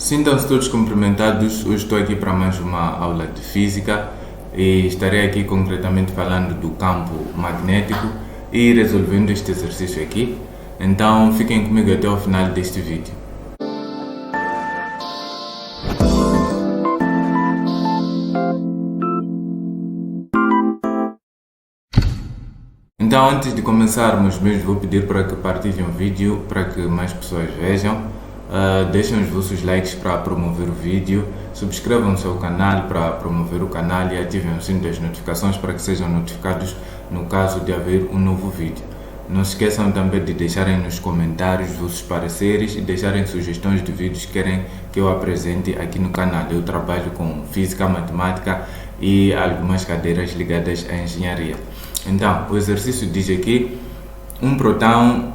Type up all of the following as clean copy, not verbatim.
Sintam-se todos cumprimentados. Hoje estou aqui para mais uma aula de física e estarei aqui concretamente falando do campo magnético e resolvendo este exercício aqui. Então fiquem comigo até o final deste vídeo. Então, antes de começarmos mesmo, vou pedir para que partilhem o vídeo para que mais pessoas vejam. Deixem os vossos likes para promover o vídeo, subscrevam o seu canal para promover o canal e ativem o sino das notificações para que sejam notificados no caso de haver um novo vídeo. Não se esqueçam também de deixarem nos comentários os vossos pareceres e deixarem sugestões de vídeos que querem que eu apresente aqui no canal. Eu trabalho com física, matemática e algumas cadeiras ligadas à engenharia. Então, o exercício diz aqui: um próton,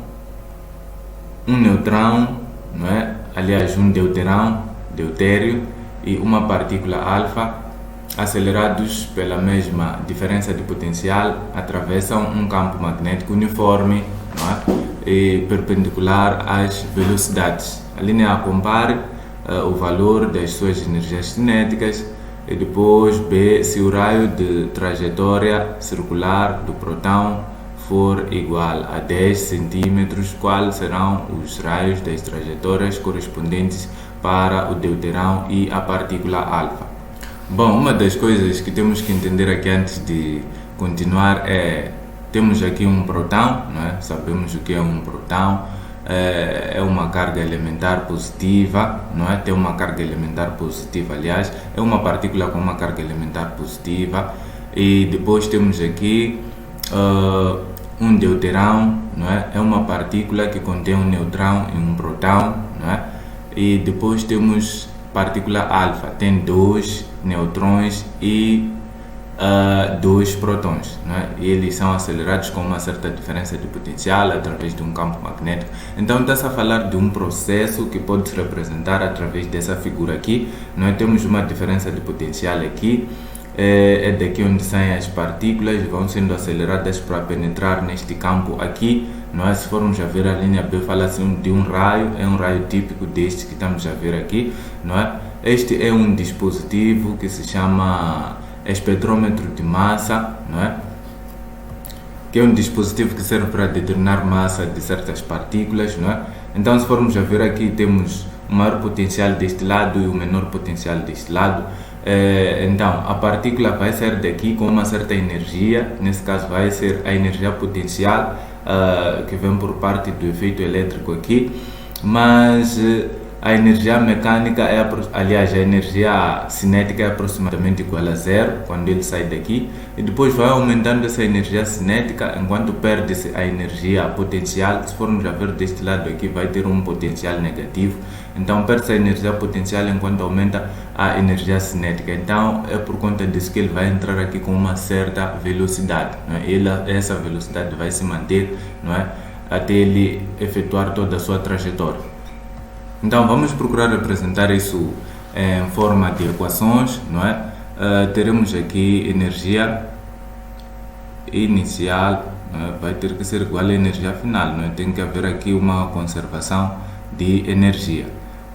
um neutrão, não é? Aliás, um deutério e uma partícula alfa, acelerados pela mesma diferença de potencial, atravessam um campo magnético uniforme, não é? E perpendicular às velocidades. A linha compare o valor das suas energias cinéticas e depois B, se o raio de trajetória circular do próton for igual a 10 centímetros, quais serão os raios das trajetórias correspondentes para o deuterão e a partícula alfa? Bom, uma das coisas que temos que entender aqui antes de continuar é: temos aqui um próton, não é? Sabemos o que é um próton. É uma carga elementar positiva, não é? Tem uma carga elementar positiva, aliás, é uma partícula com uma carga elementar positiva. E depois temos aqui um deuterão, não é? É uma partícula que contém um neutrão e um próton, não é? E depois temos partícula alfa, tem 2 neutrões e 2 prótons, não é? E eles são acelerados com uma certa diferença de potencial através de um campo magnético. Então está-se a falar de um processo que pode se representar através dessa figura aqui, não é? Temos uma diferença de potencial aqui, é daqui onde saem as partículas, vão sendo aceleradas para penetrar neste campo aqui, não é? Se formos a ver a linha B, fala-se de um raio, é um raio típico deste que estamos a ver aqui, não é? Este é um dispositivo que se chama espectrômetro de massa, não é? Que é um dispositivo que serve para determinar massa de certas partículas, não é? Então, se formos a ver aqui, temos o maior potencial deste lado e o menor potencial deste lado. Então, a partícula vai sair daqui com uma certa energia, nesse caso vai ser a energia potencial, que vem por parte do efeito elétrico aqui, mas a energia mecânica aliás, a energia cinética é aproximadamente igual a zero quando ele sai daqui, e depois vai aumentando essa energia cinética enquanto perde-se a energia potencial. Se formos a ver deste lado aqui, vai ter um potencial negativo, então perde-se a energia potencial enquanto aumenta a energia cinética. Então é por conta disso que ele vai entrar aqui com uma certa velocidade, não é? Essa velocidade vai se manter, não é? Até ele efetuar toda a sua trajetória. Então vamos procurar representar isso em forma de equações, não é? Teremos aqui energia inicial, não é? Vai ter que ser igual à energia final, não é? Tem que haver aqui uma conservação de energia.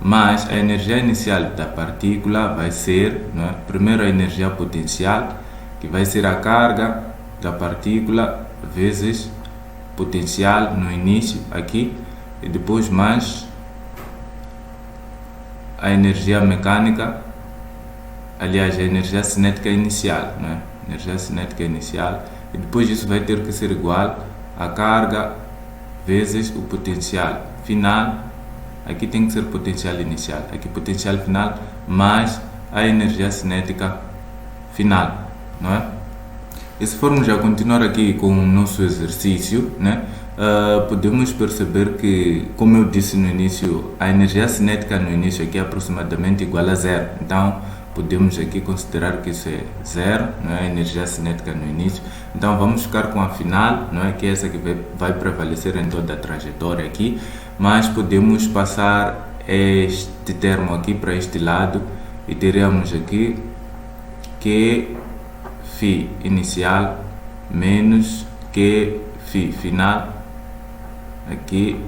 Mas a energia inicial da partícula vai ser, não é? Primeiro a energia potencial, que vai ser a carga da partícula vezes potencial no início aqui, e depois mais a energia mecânica, aliás, a energia cinética inicial, não é? Energia cinética inicial, e depois isso vai ter que ser igual a carga vezes o potencial final. Aqui tem que ser potencial inicial, aqui potencial final mais a energia cinética final, não é? E se formos a continuar aqui com o nosso exercício, né? Podemos perceber que, como eu disse no início, a energia cinética no início aqui é aproximadamente igual a zero. Então podemos aqui considerar que isso é zero, não é? A energia cinética no início. Então vamos ficar com a final, não é? Que é essa que vai prevalecer em toda a trajetória aqui. Mas podemos passar este termo aqui para este lado e teremos aqui que φ inicial menos que φ final aqui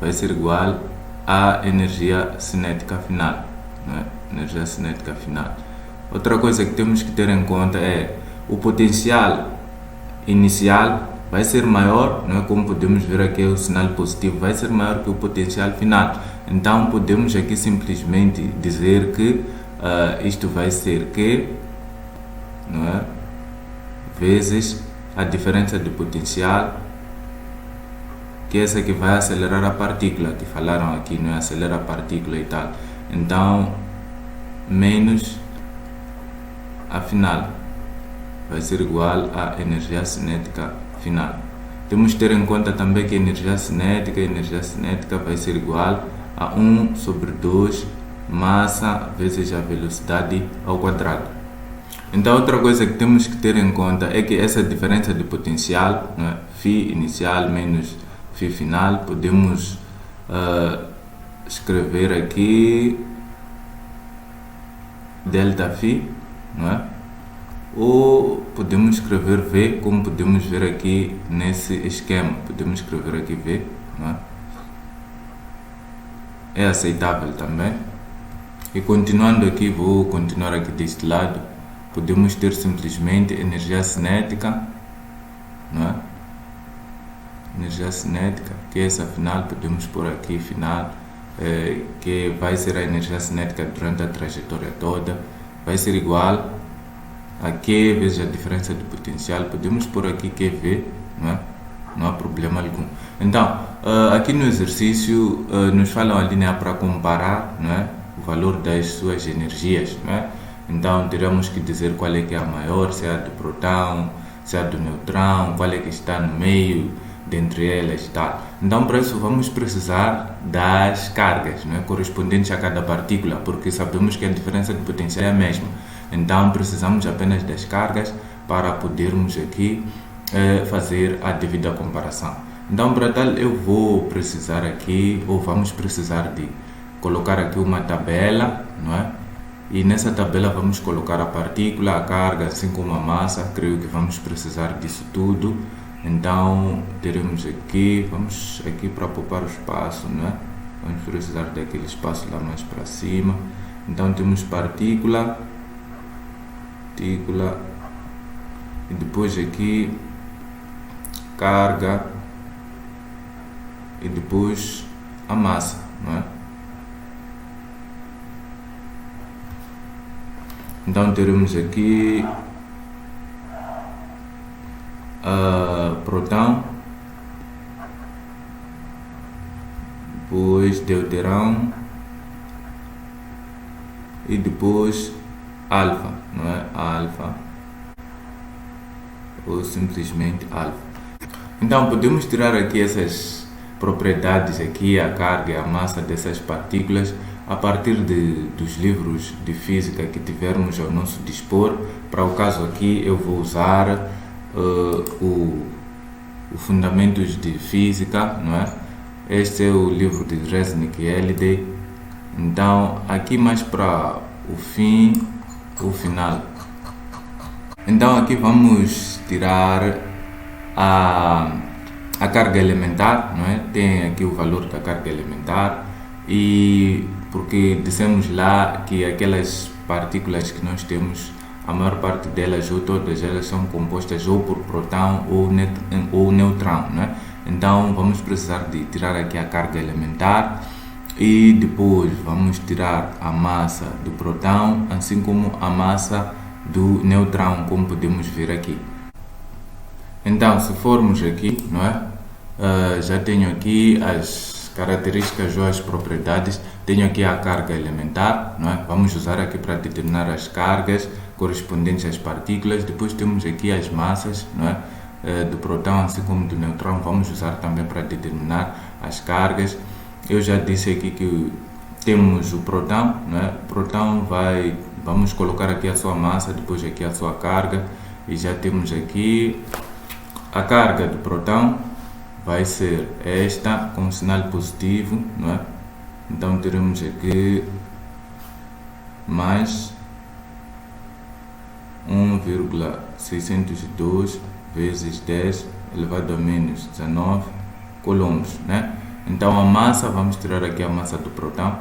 vai ser igual à energia cinética final, né? Energia cinética final. Outra coisa que temos que ter em conta é o potencial inicial vai ser maior, né? Como podemos ver aqui o sinal positivo vai ser maior que o potencial final. Então podemos aqui simplesmente dizer que isto vai ser Q, não é? Vezes a diferença de potencial, que é essa que vai acelerar a partícula, que falaram aqui, não é? Acelera a partícula e tal. Então, menos a final vai ser igual à energia cinética final. Temos que ter em conta também que a energia cinética vai ser igual a 1 sobre 2 massa vezes a velocidade ao quadrado. Então, outra coisa que temos que ter em conta é que essa diferença de potencial, não é? Φ inicial menos Φ final, podemos escrever aqui ΔΦ, não é? Ou podemos escrever V, como podemos ver aqui nesse esquema. Podemos escrever aqui V, não é? É aceitável também. E continuando aqui, vou continuar aqui deste lado. Podemos ter simplesmente energia cinética, não é? Energia cinética, que é essa final, podemos pôr aqui final, que vai ser a energia cinética durante a trajetória toda, vai ser igual a Q vezes a diferença de potencial. Podemos pôr aqui QV, não é? Não há problema algum. Então, aqui no exercício, nos falam a linha para comparar, não é? O valor das suas energias, não é? Então, teremos que dizer qual é que é a maior, se é a do próton, se é a do neutrão, qual é que está no meio, dentre elas e tal. Então, para isso, vamos precisar das cargas, não é? Correspondentes a cada partícula, porque sabemos que a diferença de potencial é a mesma. Então, precisamos apenas das cargas para podermos aqui fazer a devida comparação. Então, para tal, eu vou precisar aqui, ou vamos precisar de colocar aqui uma tabela, não é? E nessa tabela vamos colocar a partícula, a carga, assim como a massa. Creio que vamos precisar disso tudo. Então, teremos aqui, vamos aqui para poupar o espaço, não é? Vamos precisar daquele espaço lá mais para cima. Então, temos partícula, e depois aqui carga, e depois a massa, não é? Então teremos aqui próton, depois deuterão e depois alfa, não é? Alfa, ou simplesmente alfa. Então podemos tirar aqui essas propriedades aqui, a carga e a massa dessas partículas, a partir dos livros de física que tivermos ao nosso dispor. Para o caso aqui eu vou usar o Fundamentos de Física, não é? Este é o livro de Resnick e Halliday. Então aqui mais para o final. Então aqui vamos tirar a carga elementar, não é? Tem aqui o valor da carga elementar, e porque dissemos lá que aquelas partículas que nós temos, a maior parte delas ou todas elas são compostas ou por próton ou neutrão, não é? Então vamos precisar de tirar aqui a carga elementar e depois vamos tirar a massa do próton, assim como a massa do neutrão, como podemos ver aqui. Então, se formos aqui, não é? Já tenho aqui as características ou as propriedades. Tenho aqui a carga elementar, não é? Vamos usar aqui para determinar as cargas correspondentes às partículas. Depois temos aqui as massas, não é? Do próton, assim como do neutrão. Vamos usar também para determinar as cargas. Eu já disse aqui que temos o próton, não é? O próton vamos colocar aqui a sua massa, depois aqui a sua carga, e já temos aqui a carga do próton vai ser esta, com sinal positivo, não é? Então teremos aqui mais 1,602 vezes 10 elevado a menos 19 coulombs, né? Então a massa, vamos tirar aqui a massa do próton,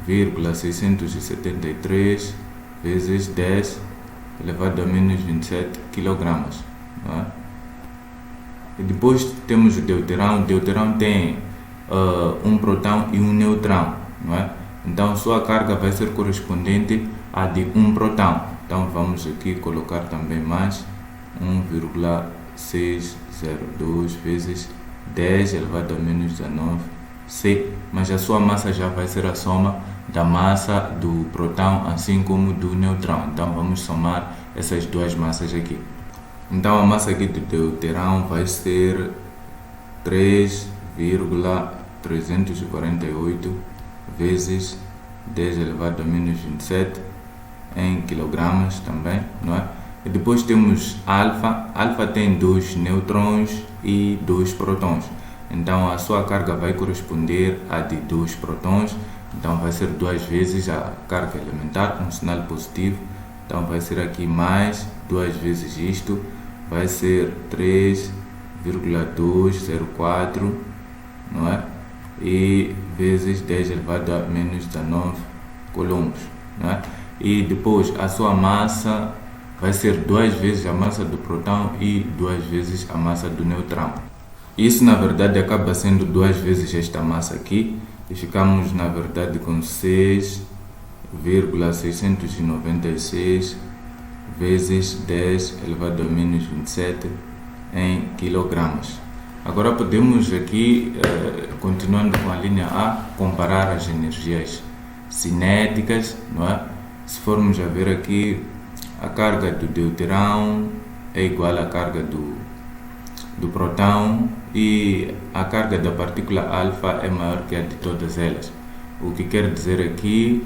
1,673 vezes 10 elevado a menos 27 kg. Não é? E depois temos o deuterão. O deuterão tem um próton e um neutrão. Não é? Então sua carga vai ser correspondente à de um próton. Então vamos aqui colocar também mais 1,602 vezes 10 elevado a menos 19 C, mas a sua massa já vai ser a soma da massa do próton assim como do neutrão. Então vamos somar essas duas massas aqui. Então a massa aqui do deuterão vai ser 3,348 vezes 10 elevado a menos 27 em quilogramas também, não é? E depois temos alfa. Alfa tem 2 nêutrons e 2 prótons. Então a sua carga vai corresponder à de 2 prótons. Então vai ser 2 vezes a carga elementar com sinal positivo. Então vai ser aqui mais 2 vezes isto. Vai ser 3,204, não é? E vezes 10 elevado a menos 19 coulombs, não é? E depois a sua massa vai ser 2 vezes a massa do próton e 2 vezes a massa do neutrão. Isso na verdade acaba sendo 2 vezes esta massa aqui e ficamos na verdade com 6,696 vezes 10 elevado a menos 27 em quilogramas. Agora podemos aqui, continuando com a linha A, comparar as energias cinéticas, não é? Se formos a ver aqui, a carga do deuterão é igual à carga do próton e a carga da partícula alfa é maior que a de todas elas. O que quer dizer aqui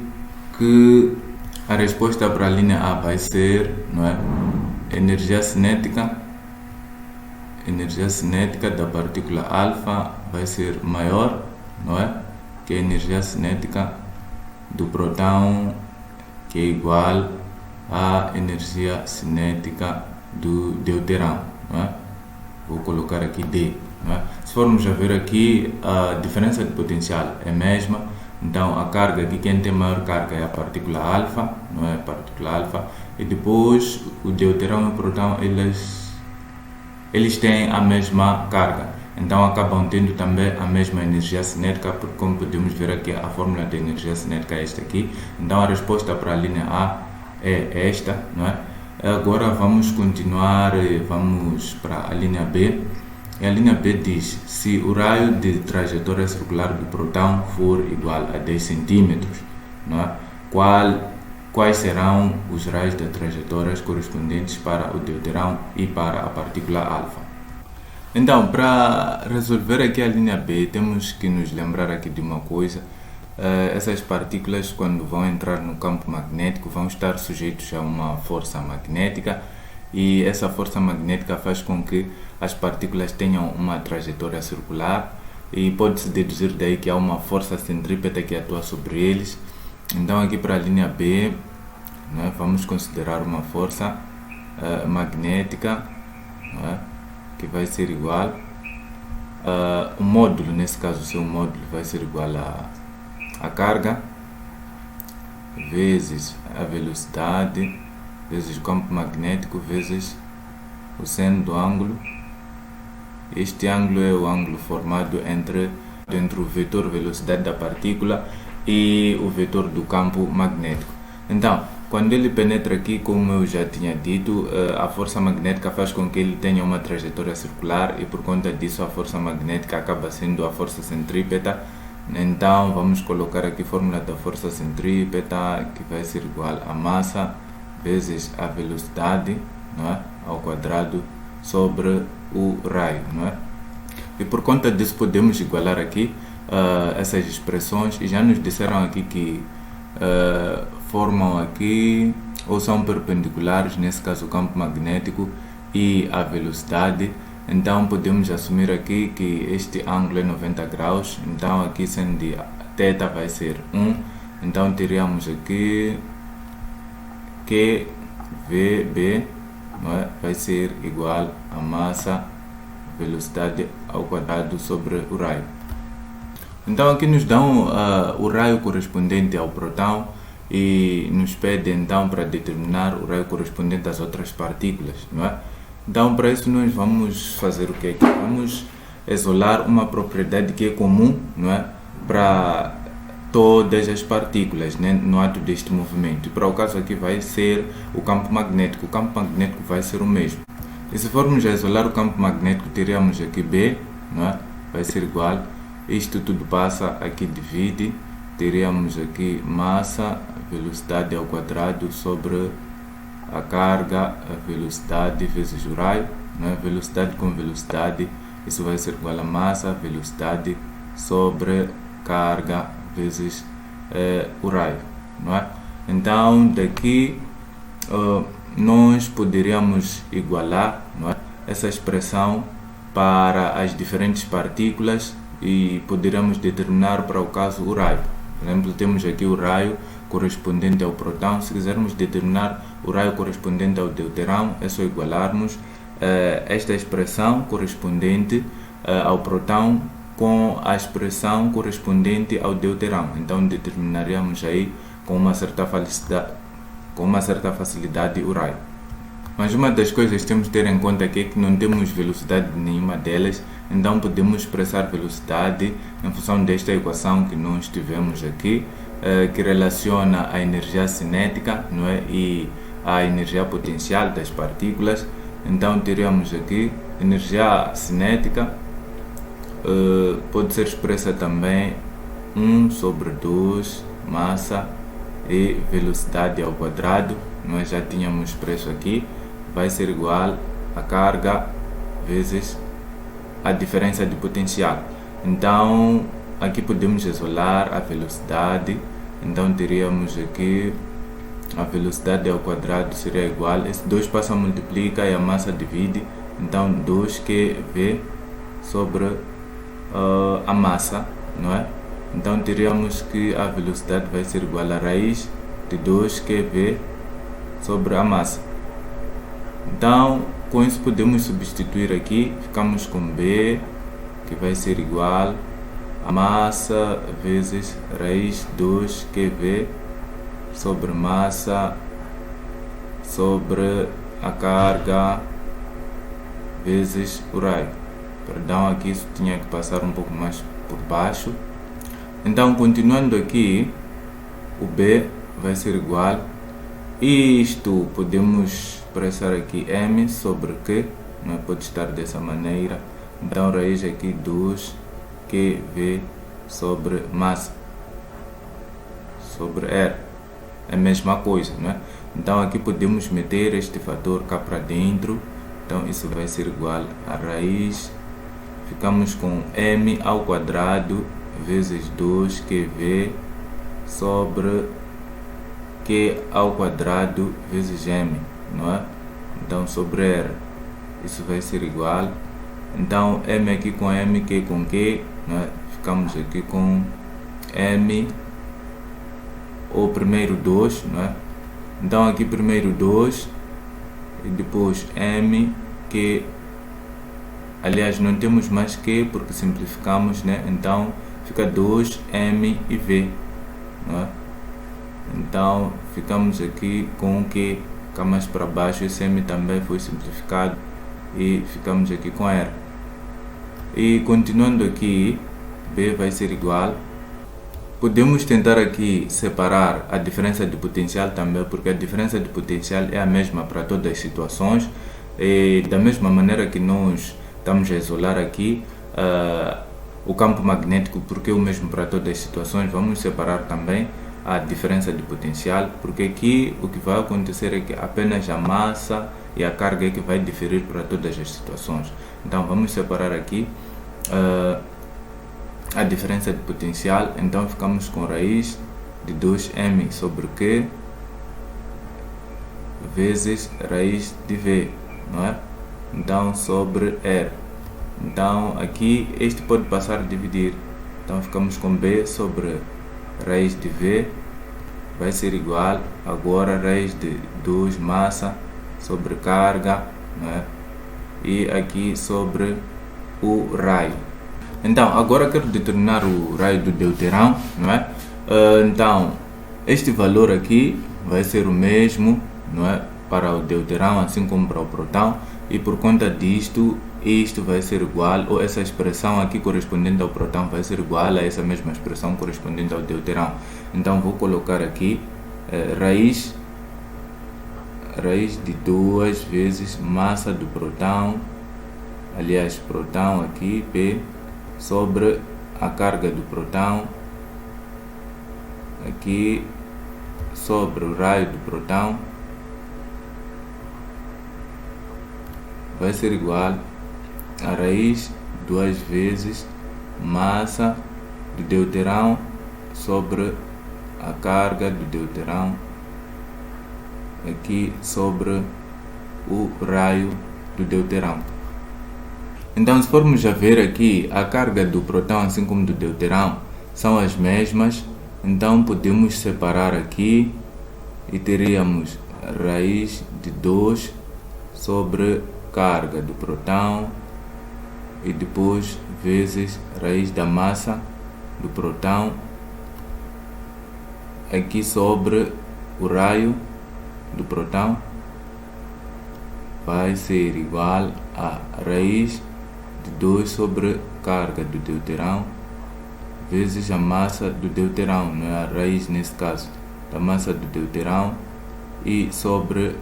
que a resposta para a linha A vai ser, não é? Energia cinética da partícula alfa vai ser maior, não é? Que a energia cinética do próton, que é igual à energia cinética do deuterão, não é? Vou colocar aqui D, não é? Se formos a ver aqui, a diferença de potencial é a mesma. Então a carga aqui, quem tem maior carga é a partícula alfa, não é? A partícula alfa. E depois o deuterão e o próton, eles têm a mesma carga. Então acabam tendo também a mesma energia cinética, porque como podemos ver aqui, a fórmula da energia cinética é esta aqui. Então a resposta para a linha A é esta, não é? Agora vamos continuar, vamos para a linha B. E a linha B diz: se o raio de trajetória circular do próton for igual a 10 cm, não é? Quais serão os raios de trajetórias correspondentes para o deuterão e para a partícula alfa? Então, para resolver aqui a linha B, temos que nos lembrar aqui de uma coisa. Essas partículas, quando vão entrar no campo magnético, vão estar sujeitos a uma força magnética, e essa força magnética faz com que as partículas tenham uma trajetória circular, e pode-se deduzir daí que há uma força centrípeta que atua sobre eles. Então aqui para a linha B, né, vamos considerar uma força magnética, né, que vai ser igual o módulo, nesse caso o seu módulo vai ser igual a carga vezes a velocidade vezes o campo magnético vezes o seno do ângulo. Este ângulo é o ângulo formado entre o vetor velocidade da partícula e o vetor do campo magnético. Então, quando ele penetra aqui, como eu já tinha dito, a força magnética faz com que ele tenha uma trajetória circular, e por conta disso a força magnética acaba sendo a força centrípeta. Então vamos colocar aqui a fórmula da força centrípeta, que vai ser igual a massa vezes a velocidade, não é? Ao quadrado sobre o raio, não é? E por conta disso podemos igualar aqui essas expressões, e já nos disseram aqui que formam aqui, ou são perpendiculares, nesse caso o campo magnético e a velocidade. Então podemos assumir aqui que este ângulo é 90 graus, então aqui sendo de θ vai ser 1, então teríamos aqui que VB, não é? Vai ser igual a massa velocidade ao quadrado sobre o raio. Então aqui nos dão o raio correspondente ao próton e nos pede então para determinar o raio correspondente às outras partículas, não é? Então para isso nós vamos fazer o que aqui? Vamos isolar uma propriedade que é comum, não é? Para todas as partículas, né, no ato deste movimento. E para o caso aqui vai ser o campo magnético. O campo magnético vai ser o mesmo. E se formos a isolar o campo magnético, teríamos aqui B, não é? Vai ser igual. Isto tudo passa, aqui divide. Teríamos aqui massa, velocidade ao quadrado sobre a carga, a velocidade vezes o raio, não é? Velocidade com velocidade, isso vai ser igual a massa, velocidade sobre carga vezes o raio, não é? Então daqui nós poderíamos igualar, não é, essa expressão para as diferentes partículas e poderíamos determinar para o caso o raio. Por exemplo, temos aqui o raio correspondente ao próton. Se quisermos determinar o raio correspondente ao deuterão, é só igualarmos esta expressão correspondente ao próton com a expressão correspondente ao deuterão. Então determinaríamos aí com uma certa facilidade o raio. Mas uma das coisas que temos que ter em conta aqui é que não temos velocidade de nenhuma delas, então podemos expressar velocidade em função desta equação que nós tivemos aqui, que relaciona a energia cinética, não é, e a energia potencial das partículas. Então teríamos aqui energia cinética, pode ser expressa também 1 sobre 2 massa e velocidade ao quadrado. Nós já tínhamos expresso aqui, vai ser igual a carga vezes a diferença de potencial. Então aqui podemos isolar a velocidade. Então teríamos aqui a velocidade ao quadrado seria igual, esse 2 passa a multiplicar e a massa divide, então 2qv sobre a massa, não é? Então teríamos que a velocidade vai ser igual a raiz de 2qv sobre a massa. Então com isso podemos substituir aqui, ficamos com B, que vai ser igual a massa vezes raiz 2qv sobre massa sobre a carga vezes o raio. Perdão, aqui isso tinha que passar um pouco mais por baixo. Então continuando aqui, o B vai ser igual, e isto podemos expressar aqui M sobre Q, não pode estar dessa maneira. Então raiz aqui 2qv sobre massa sobre R, é a mesma coisa, não é? Então aqui podemos meter este fator cá para dentro, então isso vai ser igual a raiz, ficamos com M ao quadrado vezes 2qv sobre Q ao quadrado vezes M, não é? Então sobre R, isso vai ser igual, então M aqui com M, Q com Q, não é? Ficamos aqui com M, ou primeiro 2, não é? Então aqui primeiro 2 e depois M, Q, aliás não temos mais Q porque simplificamos, né? Então fica 2, M e V, não é? Então ficamos aqui com o Q, cá mais para baixo, esse M também foi simplificado e ficamos aqui com R. E continuando aqui, B vai ser igual, podemos tentar aqui separar a diferença de potencial também, porque a diferença de potencial é a mesma para todas as situações, e da mesma maneira que nós estamos a isolar aqui o campo magnético, porque é o mesmo para todas as situações, vamos separar também a diferença de potencial, porque aqui o que vai acontecer é que apenas a massa e a carga é que vai diferir para todas as situações. Então vamos separar aqui a diferença de potencial, então ficamos com raiz de 2m sobre Q vezes raiz de V, não é? Então sobre R. Então aqui este pode passar a dividir, então ficamos com B sobre raiz de V vai ser igual agora raiz de 2 massa sobre carga, não é? E aqui sobre o raio. Então, agora quero determinar o raio do deuterão, não é? Então, este valor aqui vai ser o mesmo, não é, para o deuterão, assim como para o protão, e por conta disto, isto vai ser igual, ou essa expressão aqui correspondente ao protão vai ser igual a essa mesma expressão correspondente ao deuterão. Então, vou colocar aqui raiz de 2 vezes massa do protão, aliás, protão aqui, P, sobre a carga do protão, aqui, sobre o raio do protão, vai ser igual a raiz 2 vezes massa do deuterão sobre a carga do deuterão, aqui sobre o raio do deuterão. Então, se formos a ver aqui, a carga do protão, assim como do deuterão, são as mesmas. Então, podemos separar aqui e teríamos raiz de 2 sobre carga do protão e depois vezes raiz da massa do protão aqui sobre o raio do protão vai ser igual a raiz de 2 sobre carga do deuterão vezes a massa do deuterão, não é a raiz nesse caso, da massa do deuterão e sobre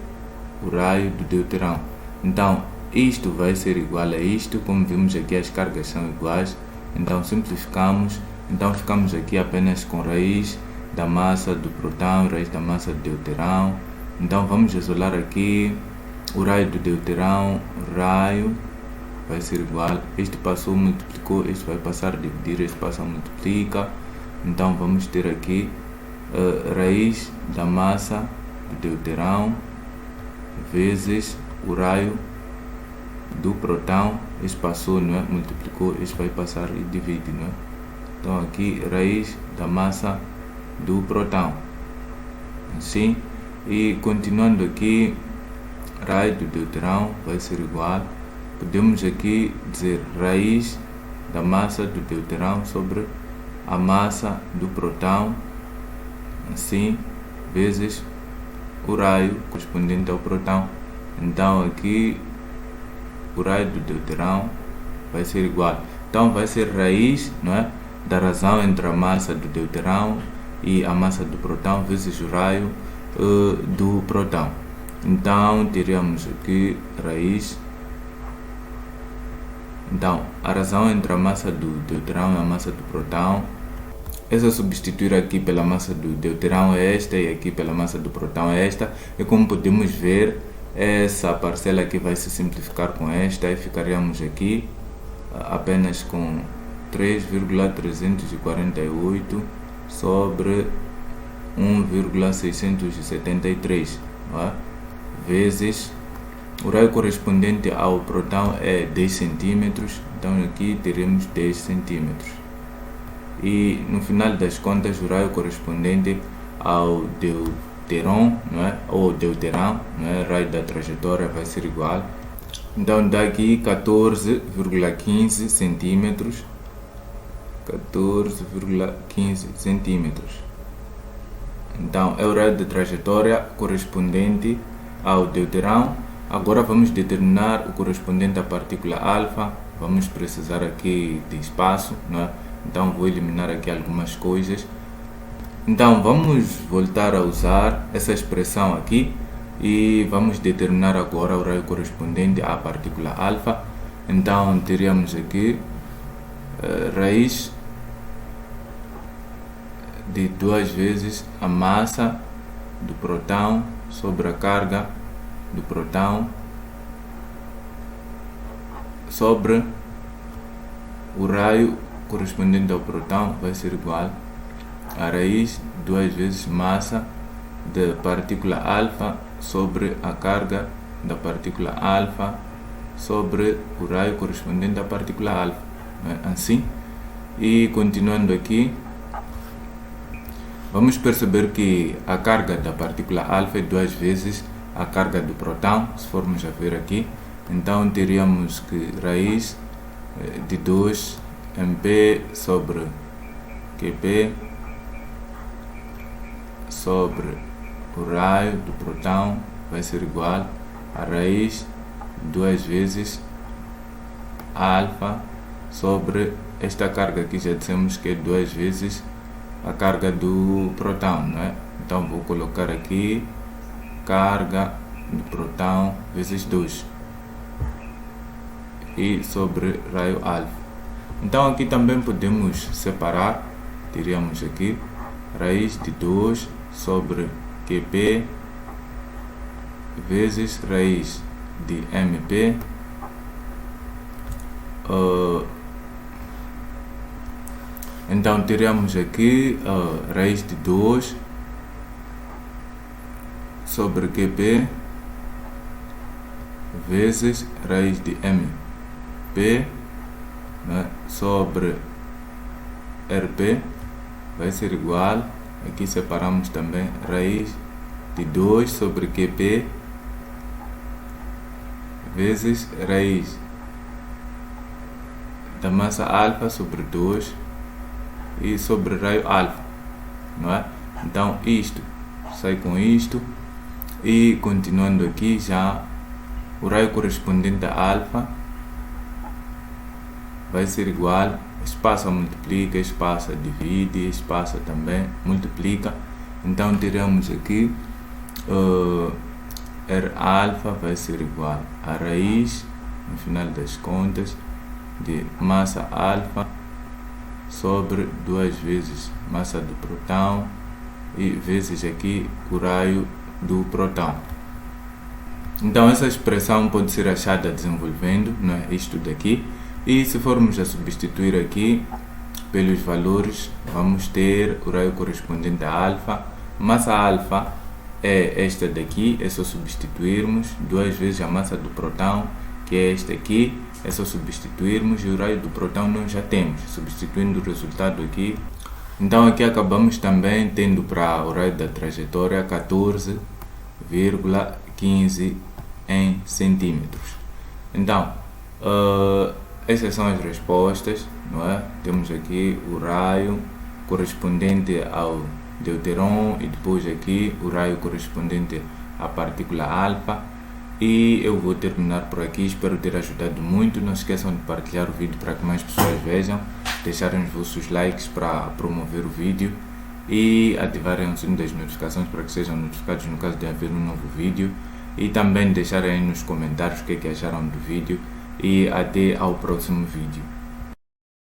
o raio do deuterão. Então, isto vai ser igual a isto, como vimos aqui as cargas são iguais, então simplificamos, então ficamos aqui apenas com raiz da massa do protão, raiz da massa do deuterão. Então vamos isolar aqui o raio do deuterão, o raio vai ser igual, este passou, multiplicou, este vai passar a dividir, este passa, multiplica, então vamos ter aqui raiz da massa do deuterão vezes o raio do protão, este passou, não é? Multiplicou, este vai passar e divide, não é? Então aqui raiz da massa do protão, assim, e continuando aqui, raio do deuterão vai ser igual, podemos aqui dizer raiz da massa do deuterão sobre a massa do protão, assim, vezes o raio correspondente ao protão. Então aqui o raio do deuterão vai ser igual, então vai ser raiz, não é, da razão entre a massa do deuterão e a massa do protão vezes o raio do protão. Então teríamos aqui raiz, então a razão entre a massa do deuterão e a massa do protão, essa substituir aqui pela massa do deuterão é esta e aqui pela massa do protão é esta, e como podemos ver, essa parcela aqui vai se simplificar com esta e ficaríamos aqui apenas com 3,348 sobre 1,673, é? Vezes o raio correspondente ao protão é 10 centímetros, então aqui teremos 10 centímetros. E no final das contas o raio correspondente ao deuteron, não é? Ou deuterão, não é? Raio da trajetória vai ser igual, então daqui 14,15 centímetros, 14,15 centímetros. Então é o raio de trajetória correspondente ao deuterão. Agora vamos determinar o correspondente à partícula alfa. Vamos precisar aqui de espaço, não é? Então vou eliminar aqui algumas coisas. Então vamos voltar a usar essa expressão aqui e vamos determinar agora o raio correspondente à partícula alfa. Então teríamos aqui raiz de 2 vezes a massa do protão sobre a carga do protão sobre o raio correspondente ao protão vai ser igual a raiz 2 vezes massa da partícula alfa sobre a carga da partícula alfa sobre o raio correspondente à partícula alfa, assim. E continuando aqui, vamos perceber que a carga da partícula alfa é 2 vezes a carga do protão, se formos a ver aqui. Então teríamos que raiz de 2 MP sobre QP sobre o raio do próton vai ser igual a raiz 2 vezes alfa sobre esta carga aqui, já dissemos que é 2 vezes a carga do próton, não é? Então vou colocar aqui carga do próton vezes 2 e sobre raio alfa. Então aqui também podemos separar, teríamos aqui raiz de 2 sobre QP vezes raiz de MP então teremos aqui raiz de 2 sobre QP vezes raiz de MP, né, sobre RP vai ser igual, aqui separamos também raiz de 2 sobre QP vezes raiz da massa alfa sobre 2 e sobre raio alfa, não é? Então isto sai com isto e continuando aqui já o raio correspondente a alfa vai ser igual, espaça multiplica, espaça divide, espaça também multiplica, então teremos aqui R alfa vai ser igual a raiz, no final das contas, de massa alfa sobre 2 vezes massa do próton e vezes aqui o raio do próton. Então essa expressão pode ser achada desenvolvendo, não é? Isto daqui, e se formos a substituir aqui pelos valores, vamos ter o raio correspondente a alfa, massa alfa é esta daqui, é só substituirmos 2 vezes a massa do próton, que é esta aqui, é só substituirmos e o raio do próton nós já temos, substituindo o resultado aqui. Então aqui acabamos também tendo para o raio da trajetória 14,15 em centímetros. Então, essas são as respostas, não é? Temos aqui o raio correspondente ao deuteron e depois aqui o raio correspondente à partícula alfa. E eu vou terminar por aqui, espero ter ajudado muito. Não se esqueçam de partilhar o vídeo para que mais pessoas vejam, deixarem os vossos likes para promover o vídeo e ativarem o sino das notificações para que sejam notificados no caso de haver um novo vídeo, e também deixarem aí nos comentários o que acharam do vídeo, e até ao próximo vídeo.